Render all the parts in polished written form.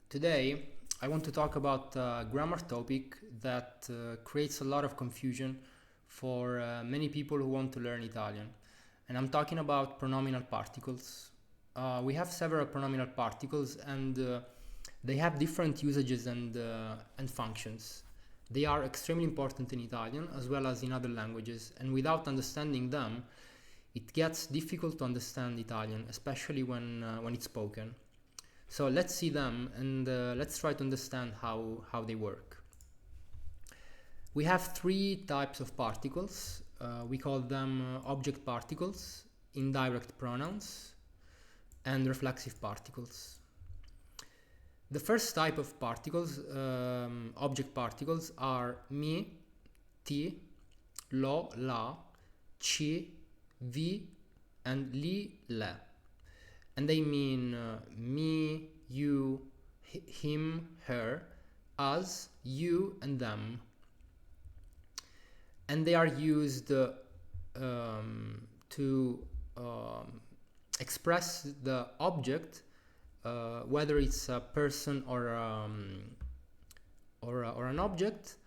Today I want to talk about a grammar topic that creates a lot of confusion for many people who want to learn Italian. And I'm talking about pronominal particles. We have several pronominal particles and they have different usages and functions. They are extremely important in Italian as well as in other languages, and without understanding them, it gets difficult to understand Italian, especially when it's spoken. So let's see them and let's try to understand how they work. We have three types of particles. We call them object particles, indirect pronouns, and reflexive particles. The first type of particles, object particles, are mi, ti, lo, la, ci, vi, and li, le. And they mean me, you, him, her, us, you, and them. And they are used to express the object, whether it's a person or an object,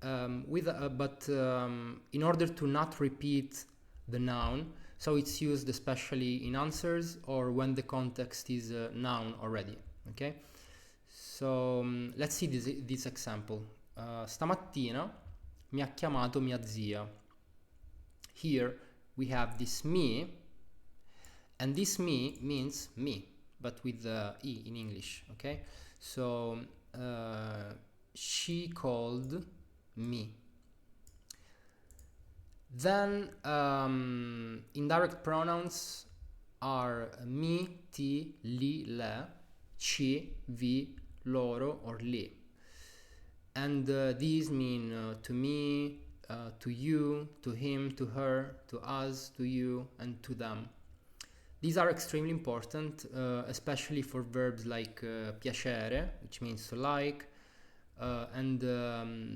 but in order to not repeat the noun. So it's used especially in answers or when the context is a noun already. Okay, so let's see this example. Stamattina mi ha chiamato mia zia. Here we have this me, and this me means me, but with the e in English. Okay, so she called me. Then indirect pronouns are mi, ti, li, le, ci, vi, loro, or li. And these mean to me, to you, to him, to her, to us, to you, and to them. These are extremely important, especially for verbs like piacere, which means to like, and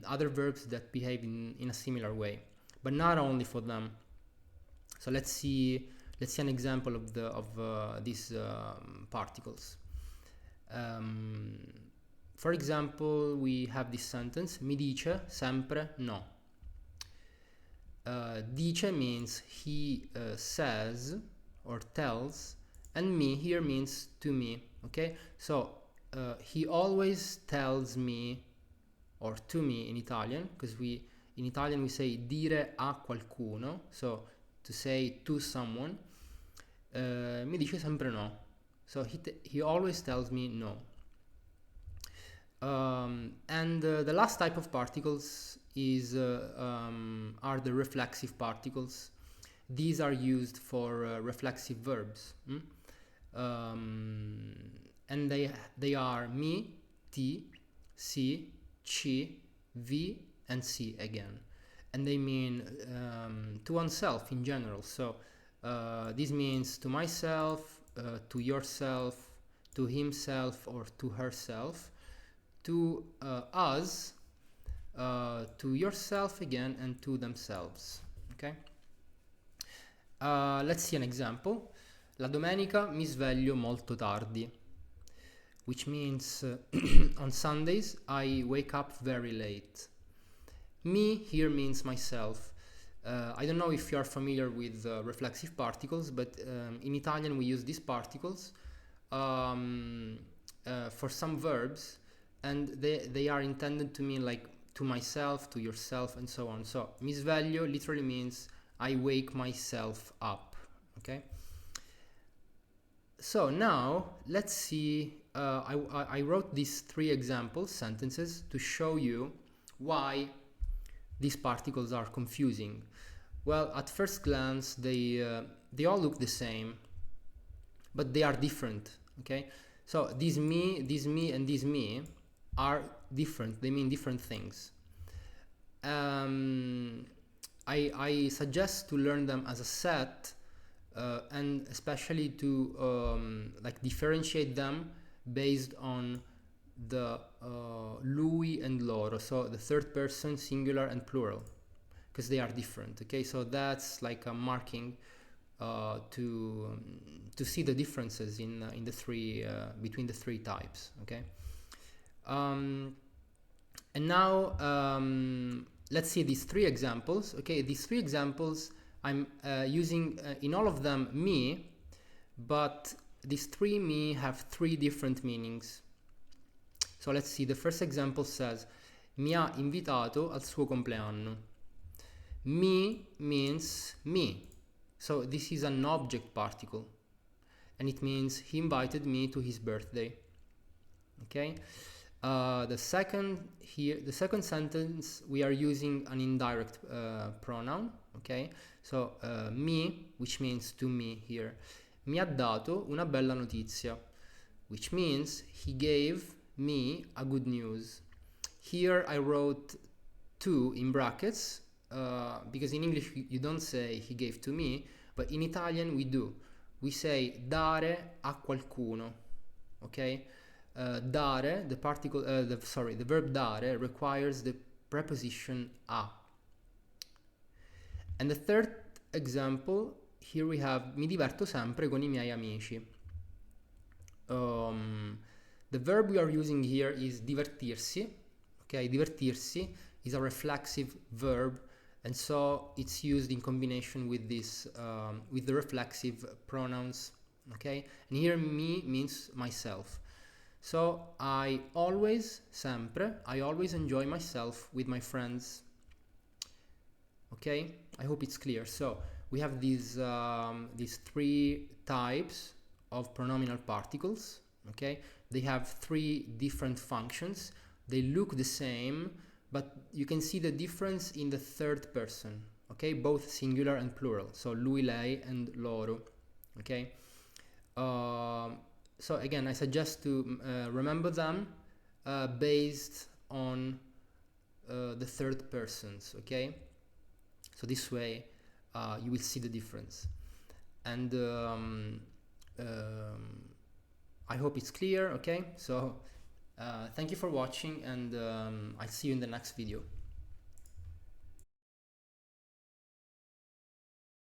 other verbs that behave in a similar way. But not only for them. So let's see an example of these particles. For example, we have this sentence: mi dice sempre no. Dice means he says or tells, and me here means to me. Okay, so he always tells me or to me in Italian, because in Italian we say dire a qualcuno, so to say to someone. Mi dice sempre no, so he always tells me no. And the last type of particles are the reflexive particles. These are used for reflexive verbs, and they are mi, ti, si, ci, vi, and si again, and they mean to oneself in general. So this means to myself, to yourself, to himself or to herself, to us, to yourself again, and to themselves. Okay, let's see an example. La domenica mi sveglio molto tardi, which means on Sundays I wake up very late. Me here means myself. I don't know if you are familiar with reflexive particles, but in Italian we use these particles for some verbs, and they are intended to mean like to myself, to yourself, and so on. So mi sveglio literally means I wake myself up. Okay, so now let's see. I wrote these three example sentences to show you why these particles are confusing. Well, at first glance they all look the same, but they are different. Okay, so this me, and this me are different. They mean different things. I suggest to learn them as a set, and especially to like differentiate them based on the lui and loro, so the third person singular and plural, because they are different. Okay, so that's like a marking to see the differences in the three between the three types. Okay, And now let's see these three examples. Okay, these three examples I'm using in all of them me, but these three me have three different meanings. So let's see, the first example says mi ha invitato al suo compleanno. Mi means me, so this is an object particle and it means he invited me to his birthday. Okay, the second sentence we are using an indirect pronoun. Okay, so mi, which means to me here, mi ha dato una bella notizia, which means he gave me a good news. Here I wrote to in brackets because in English you don't say he gave to me, but in Italian we do. We say dare a qualcuno. Okay, dare, the particle, the verb dare requires the preposition a. And the third example, here we have mi diverto sempre con I miei amici. The verb we are using here is divertirsi. Okay, divertirsi is a reflexive verb, and so it's used in combination with this with the reflexive pronouns. Okay, and here me means myself. So I always, sempre, I always enjoy myself with my friends. Okay, I hope it's clear. So we have these three types of pronominal particles. Okay, they have three different functions. They look the same, but you can see the difference in the third person. Okay, both singular and plural. So lui, lei, and loro. Okay. So again, I suggest to remember them based on the third persons. Okay. So this way you will see the difference. And I hope it's clear. Okay, so thank you for watching, and I'll see you in the next video.